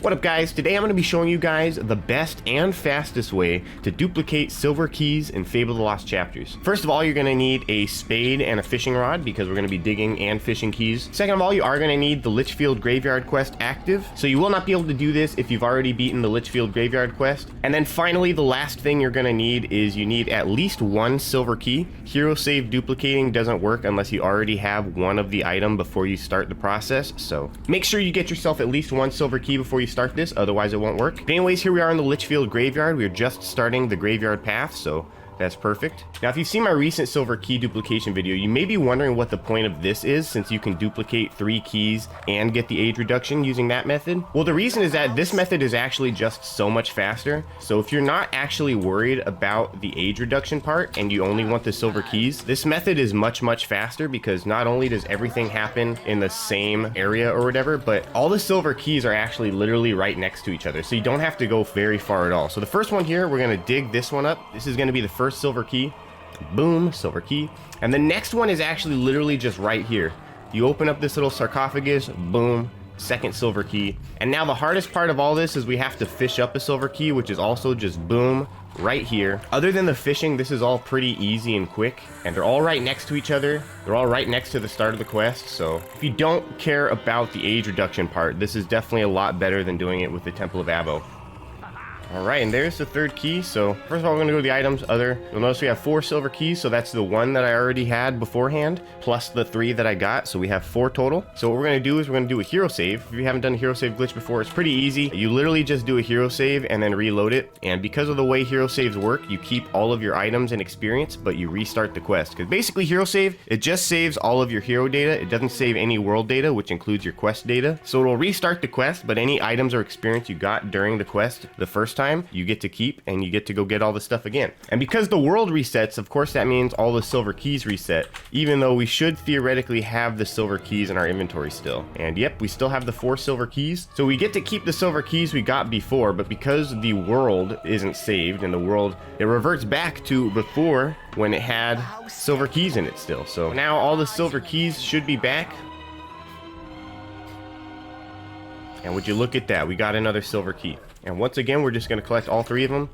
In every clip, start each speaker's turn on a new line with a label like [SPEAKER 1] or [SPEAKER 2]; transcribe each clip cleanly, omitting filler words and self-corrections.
[SPEAKER 1] What up guys, today I'm going to be showing you guys the best and fastest way to duplicate silver keys in Fable the Lost Chapters. First of all, you're going to need a spade and a fishing rod because we're going to be digging and fishing keys. Second of all, you are going to need the Litchfield Graveyard quest active, so you will not be able to do this if you've already beaten the Litchfield Graveyard quest. And then finally, the last thing you're going to need is you need at least one silver key. Hero save duplicating doesn't work unless you already have one of the item before you start the process, so make sure you get yourself at least one silver key before you start this, otherwise it won't work. But anyways, here we are in the Litchfield Graveyard. We're just starting the graveyard path, so that's perfect. Now, if you've seen my recent silver key duplication video, you may be wondering what the point of this is, since you can duplicate 3 keys and get the age reduction using that method. Well, the reason is that this method is actually just so much faster. So if you're not actually worried about the age reduction part and you only want the silver keys, this method is much faster, because not only does everything happen in the same area or whatever, but all the silver keys are actually literally right next to each other. So you don't have to go very far at all. So the first one here, we're going to dig this one up. This is going to be the first silver key. Boom, silver key. And the next one is actually literally just right here. You open up this little sarcophagus, boom, second silver key. And now the hardest part of all this is we have to fish up a silver key, which is also just boom, right here. Other than the fishing, this is all pretty easy and quick, and they're all right next to each other. They're all right next to the start of the quest, so if you don't care about the age reduction part, this is definitely a lot better than doing it with the Temple of Abo. Alright, and there's the third key. So first of all, we're going to go to the items, other. You'll notice we have 4 silver keys, so that's the one that I already had beforehand, plus the 3 that I got, so we have 4 total. So what we're going to do is we're going to do a hero save. If you haven't done a hero save glitch before, it's pretty easy. You literally just do a hero save and then reload it, and because of the way hero saves work, you keep all of your items and experience, but you restart the quest. Because basically hero save, it just saves all of your hero data. It doesn't save any world data, which includes your quest data. So it'll restart the quest, but any items or experience you got during the quest the first time, you get to keep, and you get to go get all the stuff again. And because the world resets, of course that means all the silver keys reset, even though we should theoretically have the silver keys in our inventory still. And yep, we still have the 4 silver keys, so we get to keep the silver keys we got before, but because the world isn't saved, and the world, it reverts back to before when it had silver keys in it still. So now all the silver keys should be back. And would you look at that, we got another silver key. And once again, we're just going to collect all 3 of them.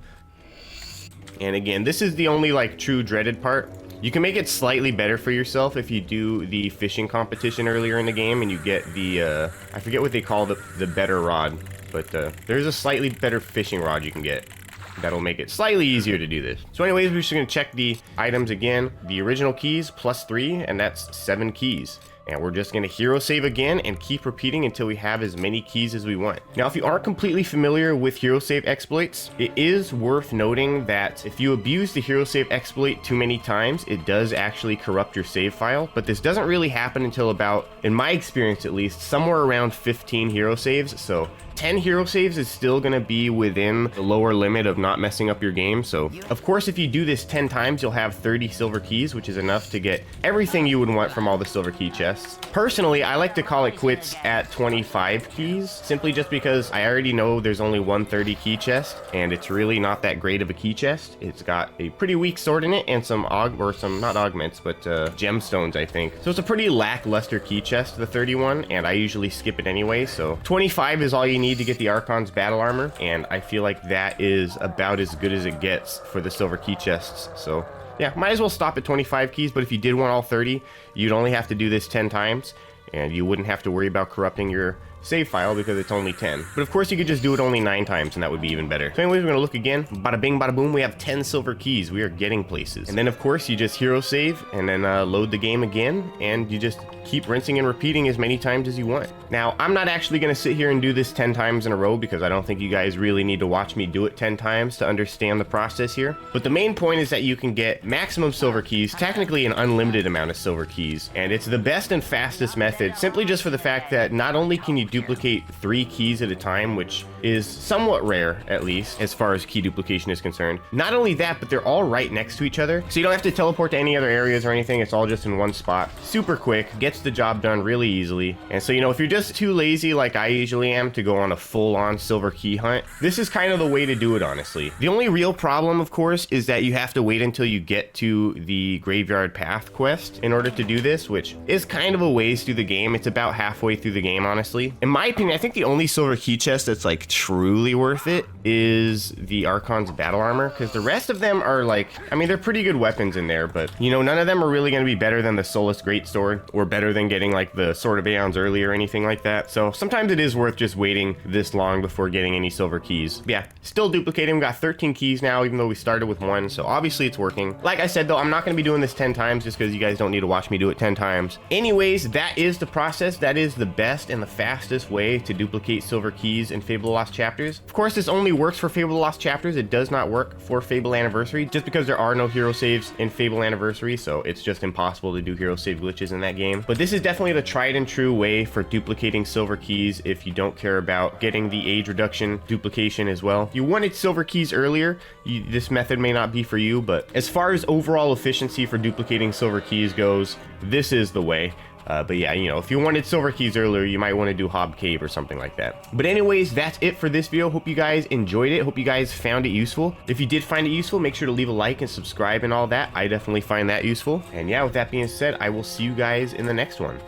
[SPEAKER 1] And again, this is the only like true dreaded part. You can make it slightly better for yourself if you do the fishing competition earlier in the game and you get the, I forget what they call the better rod, but there's a slightly better fishing rod you can get. That'll make it slightly easier to do this. So anyways, we're just going to check the items again. The original keys plus 3, and that's 7 keys. And we're just going to hero save again and keep repeating until we have as many keys as we want. Now, if you aren't completely familiar with hero save exploits, it is worth noting that if you abuse the hero save exploit too many times, it does actually corrupt your save file. But this doesn't really happen until about, in my experience at least, somewhere around 15 hero saves. So 10 hero saves is still going to be within the lower limit of not messing up your game. So of course, if you do this 10 times, you'll have 30 silver keys, which is enough to get everything you would want from all the silver key chests. Personally, I like to call it quits at 25 keys, simply just because I already know there's only 130 key chest, and it's really not that great of a key chest. It's got a pretty weak sword in it and some not augments, but gemstones, I think. So it's a pretty lackluster key chest, the 31, and I usually skip it anyway. So 25 is all you need to get the Archon's battle armor, and I feel like that is about as good as it gets for the silver key chests. So yeah, might as well stop at 25 keys, but if you did want all 30, you'd only have to do this 10 times, and you wouldn't have to worry about corrupting your save file because it's only 10. But of course, you could just do it only 9 times, and that would be even better. So anyways, we're gonna look again. Bada bing, bada boom, we have 10 silver keys. We are getting places. And then of course, you just hero save, and then load the game again, and you just keep rinsing and repeating as many times as you want. Now, I'm not actually gonna sit here and do this 10 times in a row, because I don't think you guys really need to watch me do it 10 times to understand the process here. But the main point is that you can get maximum silver keys, technically an unlimited amount of silver keys, and it's the best and fastest method, simply just for the fact that not only can you duplicate 3 keys at a time, which is somewhat rare, at least, as far as key duplication is concerned. Not only that, but they're all right next to each other, so you don't have to teleport to any other areas or anything. It's all just in one spot. Super quick, gets the job done really easily. And so, you know, if you're just too lazy, like I usually am, to go on a full-on silver key hunt, this is kind of the way to do it, honestly. The only real problem, of course, is that you have to wait until you get to the Graveyard Path quest in order to do this, which is kind of a ways through the game. It's about halfway through the game, honestly. In my opinion, I think the only silver key chest that's like truly worth it is the Archon's battle armor, because the rest of them are like, I mean, they're pretty good weapons in there, but you know, none of them are really going to be better than the Solus Greatsword or better than getting like the Sword of Aeons early or anything like that. So sometimes it is worth just waiting this long before getting any silver keys. But yeah, still duplicating. We got 13 keys now, even though we started with 1. So obviously it's working. Like I said, though, I'm not going to be doing this 10 times just because you guys don't need to watch me do it 10 times. Anyways, that is the process. That is the best and the fastest way to duplicate silver keys in Fable the Lost Chapters. Of course, this only works for Fable the Lost Chapters. It does not work for Fable Anniversary just because there are no hero saves in Fable Anniversary, so it's just impossible to do hero save glitches in that game. But this is definitely the tried and true way for duplicating silver keys if you don't care about getting the age reduction duplication as well. If you wanted silver keys earlier, this method may not be for you, but as far as overall efficiency for duplicating silver keys goes, this is the way. But yeah, you know, if you wanted silver keys earlier, you might want to do Hob Cave or something like that. But anyways, that's it for this video. Hope you guys enjoyed it. Hope you guys found it useful. If you did find it useful, make sure to leave a like and subscribe and all that. I definitely find that useful. And yeah, with that being said, I will see you guys in the next one.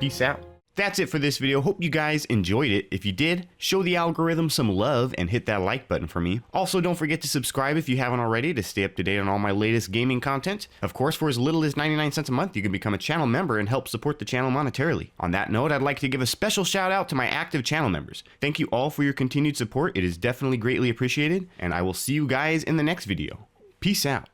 [SPEAKER 1] Peace out. That's it for this video. Hope you guys enjoyed it. If you did, show the algorithm some love and hit that like button for me. Also, don't forget to subscribe if you haven't already to stay up to date on all my latest gaming content. Of course, for as little as 99 cents a month, you can become a channel member and help support the channel monetarily. On that note, I'd like to give a special shout out to my active channel members. Thank you all for your continued support. It is definitely greatly appreciated, and I will see you guys in the next video. Peace out.